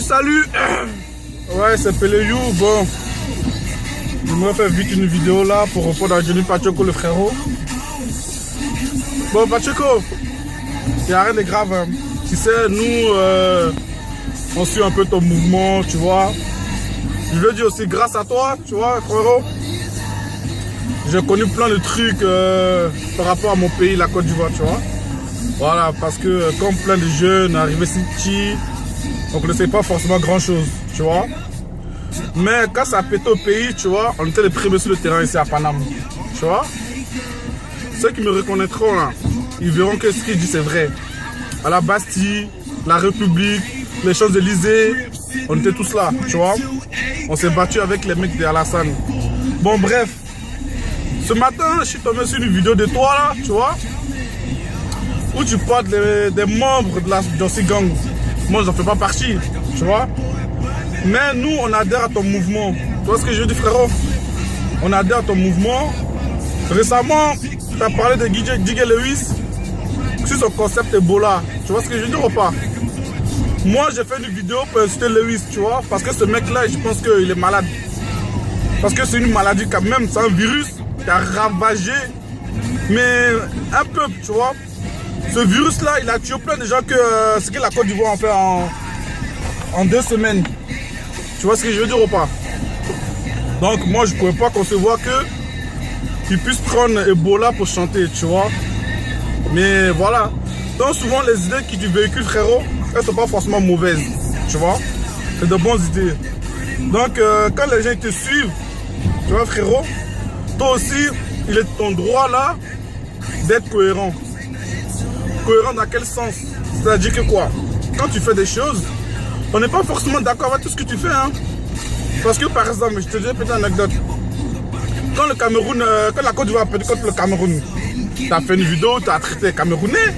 Salut. Ouais, c'est Peleyou. Bon, je me fais vite une vidéo là pour répondre à Johnny Pacheco, le frérot. Bon, Pacheco, il n'y a rien de grave. Hein. Tu sais, nous, on suit un peu ton mouvement, tu vois. Je veux dire aussi, grâce à toi, tu vois, frérot, j'ai connu plein de trucs par rapport à mon pays, la Côte d'Ivoire, tu vois. Voilà, parce que comme plein de jeunes arrivés ici, donc on ne sait pas forcément grand chose, tu vois. Mais quand ça a pété au pays, tu vois, on était les premiers sur le terrain ici à Paname, tu vois. Ceux qui me reconnaîtront là, ils verront que ce qu'il dit c'est vrai. À la Bastille, la République, les Champs-Élysées, on était tous là, tu vois. On s'est battu avec les mecs de Alassane. Bon bref, ce matin, je suis tombé sur une vidéo de toi là, tu vois, où tu parles des membres de la Jossi Gang. Moi, j'en fais pas partie, tu vois. Mais nous, on adhère à ton mouvement. Tu vois ce que je dis, frérot? On adhère à ton mouvement. Récemment, tu as parlé de DJ Lewis sur son concept Ebola. Tu vois ce que je dis ou pas? Moi, j'ai fait une vidéo pour insulter Lewis, tu vois. Parce que ce mec-là, je pense qu'il est malade. Parce que c'est une maladie quand même. C'est un virus qui a ravagé, mais un peuple, tu vois. Ce virus-là, il a tué plein de gens que ce que la Côte d'Ivoire en fait en 2 semaines. Tu vois ce que je veux dire ou pas? Donc moi, je ne pouvais pas concevoir qu'il puisse prendre Ebola pour chanter, tu vois. Mais voilà. Donc souvent, les idées que tu véhicules, frérot, elles ne sont pas forcément mauvaises, tu vois. C'est de bonnes idées. Donc quand les gens te suivent, tu vois, frérot, toi aussi, il est ton droit là d'être cohérent. Cohérent dans quel sens? C'est-à-dire que quoi? Quand tu fais des choses, on n'est pas forcément d'accord avec tout ce que tu fais. Hein? Parce que par exemple, je te dis une petite anecdote. Quand le Cameroun, quand la Côte d'Ivoire a perdu contre le Cameroun, tu as fait une vidéo, tu as traité les Camerounais.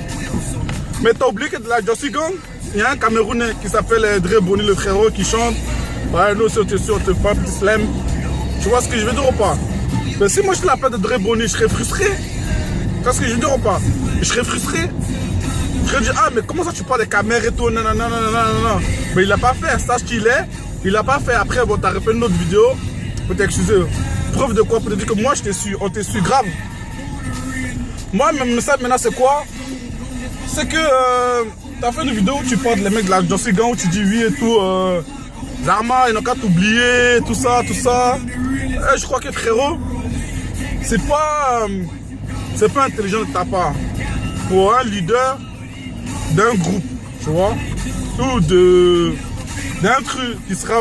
Mais tu as oublié que de la Jossi Gang, il y a un Camerounais qui s'appelle Dre Boni, le frérot, qui chante. Ouais, nous aussi on te suit, on te fait un petit slam. Tu vois ce que je veux dire ou pas? Mais si moi je l'appelle de Dre Boni, je serais frustré. Tu vois ce que je veux dire ou pas? Je serais frustré. Je serais dit, ah, mais comment ça tu parles des caméras et tout? Non. Mais il l'a pas fait, sache qu'il est. Il l'a pas fait. Après, bon, t'as refait une autre vidéo pour t'excuser. Preuve de quoi? Pour te dire que moi, je t'ai su. On t'est su grave. Moi, même ça, maintenant, c'est quoi? C'est que t'as fait une vidéo où tu parles les mecs de la Jossi Gang, où tu dis oui et tout. Zarma, ils n'ont qu'à t'oublier, tout ça. Je crois que frérot, c'est pas intelligent de ta part. Pour un leader d'un groupe, tu vois, ou d'un truc qui sera,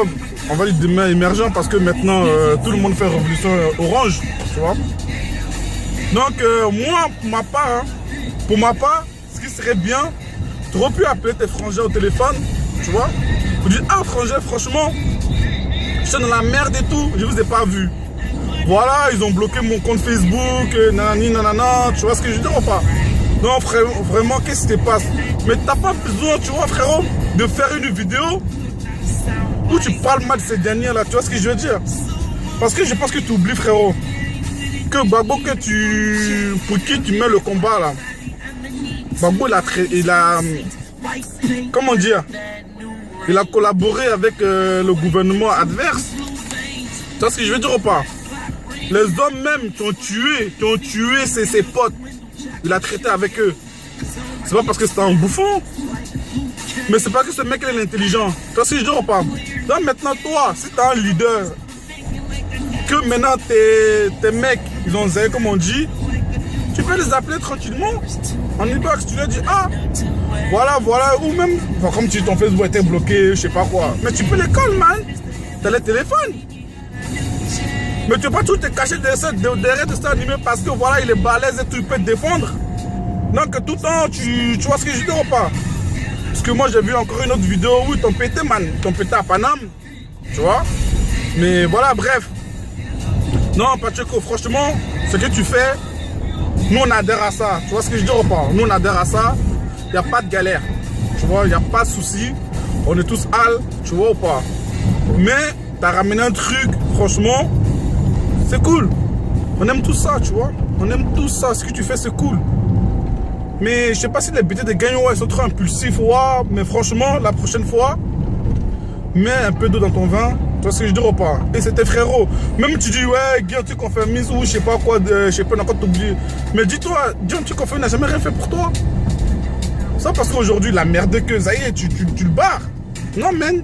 on va dire, demain émergent, parce que maintenant tout le monde fait révolution orange, tu vois. Donc moi, pour ma part, ce qui serait bien, tu aurais pu appeler tes frangins au téléphone, tu vois, pour dire, ah frangin, franchement, je suis dans la merde et tout, je vous ai pas vu. Voilà, ils ont bloqué mon compte Facebook, nanana, tu vois ce que je veux dire ou pas? Non, vraiment, qu'est-ce qui se passe? Mais t'as pas besoin, tu vois, frérot, de faire une vidéo où tu parles mal de ces derniers là, tu vois ce que je veux dire? Parce que je pense que tu oublies, frérot, que Gbagbo, pour qui tu mets le combat là, Gbagbo, il a comment dire? Il a collaboré avec le gouvernement adverse. Tu vois ce que je veux dire ou pas? Les hommes même qui ont tué ses potes, il a traité avec eux. C'est pas parce que c'était un bouffon, mais c'est pas que ce mec il est intelligent. Tu vois ce que je dis ou pas? Donc maintenant toi, si tu as un leader, que maintenant tes mecs, ils ont zéro comme on dit, tu peux les appeler tranquillement en inbox, tu leur dis ah voilà, ou même comme tu ton Facebook était bloqué, je sais pas quoi. Mais tu peux les call, man. T'as les téléphones. Mais tu peux pas tout te cacher derrière de ça animé parce que voilà, il est balèze et tout, il peut te défendre. Donc tout le temps, tu vois ce que je dis ou pas? Parce que moi j'ai vu encore une autre vidéo où ils t'ont pété, man. Ils t'ont pété à Paname. Tu vois? Mais voilà, bref. Non, Pacheco, franchement, ce que tu fais, nous on adhère à ça. Tu vois ce que je dis ou pas? Nous on adhère à ça. Il n'y a pas de galère. Tu vois, il n'y a pas de souci. On est tous hal, tu vois ou pas? Mais tu as ramené un truc, franchement, c'est cool. On aime tout ça, tu vois. On aime tout ça. Ce que tu fais, c'est cool. Mais je sais pas si les BT de gagnants, ouais, sont trop impulsifs. Ouais, mais franchement, la prochaine fois, mets un peu d'eau dans ton vin. Tu vois ce que je dis ou pas? Et c'était frérot. Même tu dis, ouais, dis un truc qu'on fait mise ou je sais pas quoi, je sais pas, on a encore t'oublier. Mais dis-toi, dis un truc qu'on fait, on n'a jamais rien fait pour toi. Ça parce qu'aujourd'hui, la merde que ça y est, tu le barres. Non, man.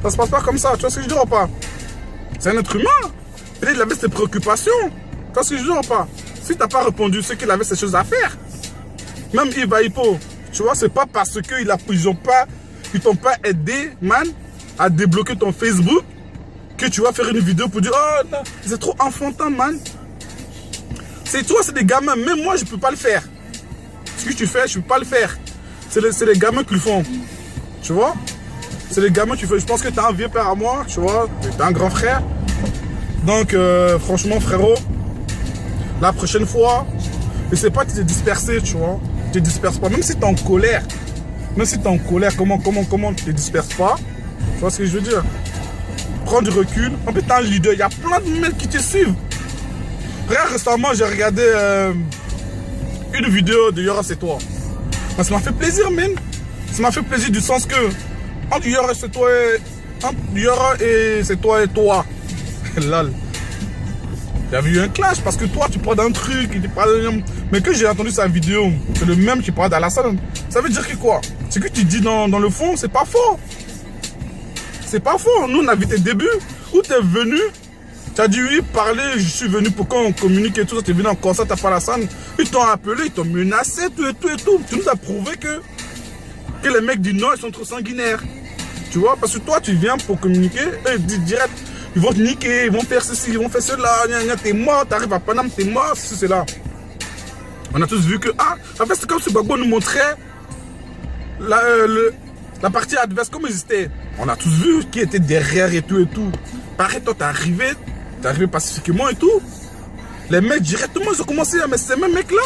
Ça se passe pas comme ça. Tu vois ce que je dis ou pas? C'est un être humain. Peut-être qu'il avait ses préoccupations. Tu vois ce que je dis ou pas? Si t'as pas répondu, c'est qu'il avait ses choses à faire. Même Yves Hippo, tu vois, c'est pas parce qu'ils t'ont pas aidé, man, à débloquer ton Facebook que tu vas faire une vidéo pour dire, oh non, c'est trop enfantin, man. C'est toi, c'est des gamins. Même moi, je peux pas le faire. Ce que tu fais, je peux pas le faire. C'est les gamins qui le font. Tu vois? C'est les gamins qui font. Je pense que tu as un vieux père à moi, tu vois. Tu as un grand frère. Donc, franchement, frérot, la prochaine fois, je sais pas, tu t'es dispersé, tu vois. Tu te disperses pas. Même si tu es en colère. Même si tu es en colère, comment tu te disperses pas? Tu vois ce que je veux dire? Prends du recul. En plus, tu es un leader. Il y a plein de mecs qui te suivent. Regarde, récemment, j'ai regardé une vidéo de Yora, c'est toi. Ben, ça m'a fait plaisir, man. Ça m'a fait plaisir du sens que entre Yora, c'est toi et c'est toi et toi. Lol. J'avais eu un clash parce que toi, tu parles d'un truc, mais que j'ai entendu sa vidéo, c'est le même qui parle d'Alassane. Ça veut dire que quoi? Ce que tu dis dans le fond, c'est pas faux. C'est pas faux. Nous, on a vu tes débuts où tu es venu. Tu as dit oui, parler, je suis venu pour qu'on communique et tout ça. Tu es venu en concert à Palassane. Ils t'ont appelé, ils t'ont menacé, tout et tout et tout. Tu nous as prouvé que les mecs du Nord, ils sont trop sanguinaires. Tu vois, parce que toi, tu viens pour communiquer, et direct, ils vont te niquer, ils vont faire ceci, ils vont faire cela. T'es mort, t'arrives à Paname, t'es mort, ceci, c'est là. On a tous vu que, en fait, c'est comme si Gbagbo nous montrait la partie adverse, comme ils étaient. On a tous vu qui était derrière et tout et tout. Pareil, toi, t'es arrivé pacifiquement et tout. Les mecs, directement, ils ont commencé à mettre ces mêmes mecs-là.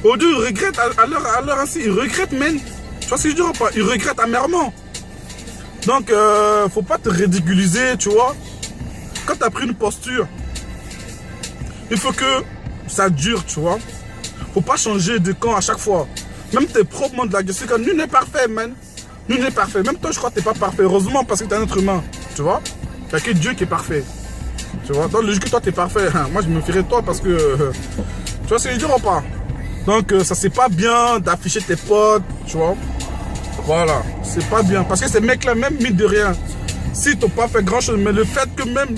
Au lieu, ils regrettent, à leur ainsi, ils regrettent, man. Tu vois ce que je dis ou pas? Ils regrettent amèrement. Donc, faut pas te ridiculiser, tu vois. Quand t'as pris une posture, il faut que ça dure, tu vois. Faut pas changer de camp à chaque fois. Même tes propres membres de la Jessica, nul n'est parfait, man. Nul n'est parfait. Même toi, je crois que t'es pas parfait. Heureusement, parce que t'es un être humain, tu vois. Il n'y a que Dieu qui est parfait. Tu vois, dans le logique que toi, t'es parfait. Moi, je me fierais de toi parce que... tu vois ce que je veux dire ou pas? Donc, ça, c'est pas bien d'afficher tes potes, tu vois. Voilà, c'est pas bien. Parce que ces mecs-là, même mine de rien, s'ils t'ont pas fait grand-chose, mais le fait que même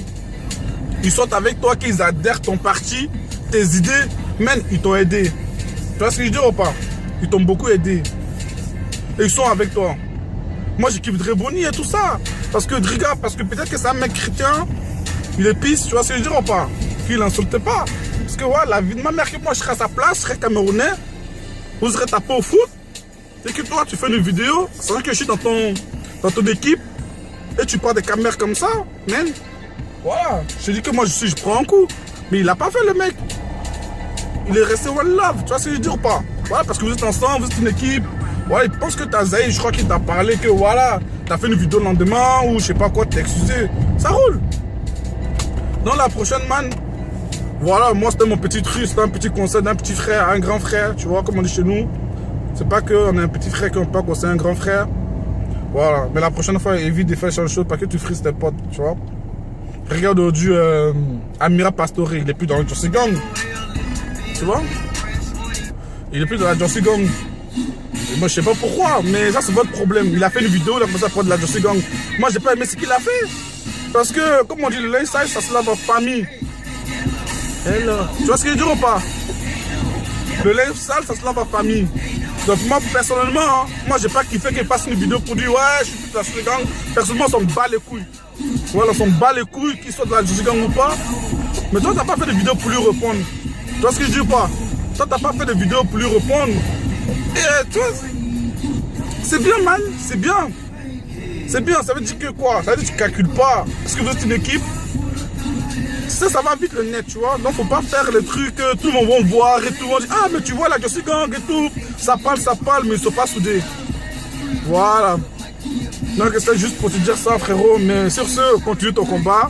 ils sont avec toi, qu'ils adhèrent ton parti, tes idées, même, ils t'ont aidé. Tu vois ce que je veux dire ou pas? Ils t'ont beaucoup aidé. Et ils sont avec toi. Moi, j'ai kiffé Dréboni et tout ça. Parce que, regarde, parce que peut-être que c'est un mec chrétien, il est pisse, tu vois ce que je veux dire ou pas? Qu'il n'insulte pas. Parce que, ouais, la vie de ma mère, que moi, je serais à sa place, je serais camerounais, vous serez tapé au foot. Et que toi, tu fais une vidéo, c'est vrai que je suis dans ton équipe, et tu parles des caméras comme ça, man. Voilà. Je te dis que moi, je prends un coup. Mais il a pas fait, le mec. Il est resté one love, tu vois ce que je veux dire ou pas? Voilà, parce que vous êtes ensemble, vous êtes une équipe. Voilà, il pense que t'as Zaï, je crois qu'il t'a parlé que voilà, t'as fait une vidéo le lendemain, ou je sais pas quoi, t'es excusé. Ça roule. Dans la prochaine, man, voilà, moi, c'était mon petit truc, c'était un petit conseil d'un petit frère, un grand frère, tu vois, comme on dit chez nous. C'est pas qu'on a un petit frère qu'on peut conseiller un grand frère. Voilà. Mais la prochaine fois, évite de faire ce genre de choses parce que tu frises tes potes, tu vois. Regarde aujourd'hui Amira Pastore, il est plus dans la Jossy Gang. Tu vois? Il est plus dans la Jossy Gang. Et moi, je sais pas pourquoi, mais ça, c'est votre problème. Il a fait une vidéo, il a commencé à prendre de la Jossy Gang. Moi, j'ai pas aimé ce qu'il a fait. Parce que, comme on dit, le lifestyle, ça se lave en famille. Hello. Tu vois ce que je veux dire ou pas? Le lifestyle, ça se lave en famille. Donc moi personnellement, hein, moi j'ai pas kiffé qu'il fasse une vidéo pour dire ouais je suis plus de la Jossy Gang. Personnellement on s'en bat les couilles. Voilà, on s'en bat les couilles qu'il soit de la Jossy Gang ou pas. Mais toi t'as pas fait de vidéo pour lui répondre. Tu vois ce que je dis ou pas? Toi t'as pas fait de vidéo pour lui répondre. Et tu vois, c'est bien man, c'est bien. C'est bien, ça veut dire que quoi? Ça veut dire que tu calcules pas. Parce que vous êtes une équipe. Ça va vite le net, tu vois. Donc faut pas faire les trucs que tout le monde va voir et tout le monde dit ah mais tu vois la Jossy Gang et tout. Ça parle, mais ils sont pas soudés. Voilà. Donc c'est juste pour te dire ça, frérot. Mais sur ce, continue ton combat.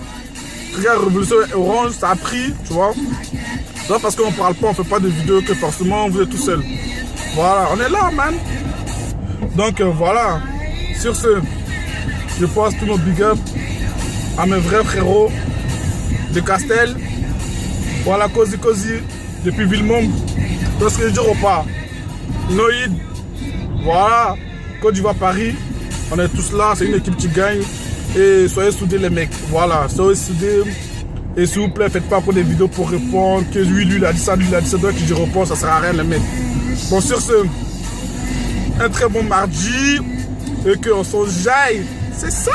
Regarde, Révolution Orange, ça a pris, tu vois. Donc parce qu'on parle pas, on fait pas de vidéos que forcément vous êtes tout seul. Voilà, on est là, man. Donc voilà. Sur ce, je passe tous nos big up à mes vrais frérots de Castel. Voilà, Cozy depuis Villemomble. Tout ce que je dis au pas. Noïd. Voilà. Côte d'Ivoire Paris. On est tous là, c'est une équipe qui gagne. Et soyez soudés les mecs. Voilà, soyez soudés. Et s'il vous plaît, faites pas pour des vidéos pour répondre. Que lui il a dit ça, lui il a dit ça, donc je réponds, ça sert à rien les mecs. Bon, sur ce, un très bon mardi. Et qu'on s'en jaille. C'est ça.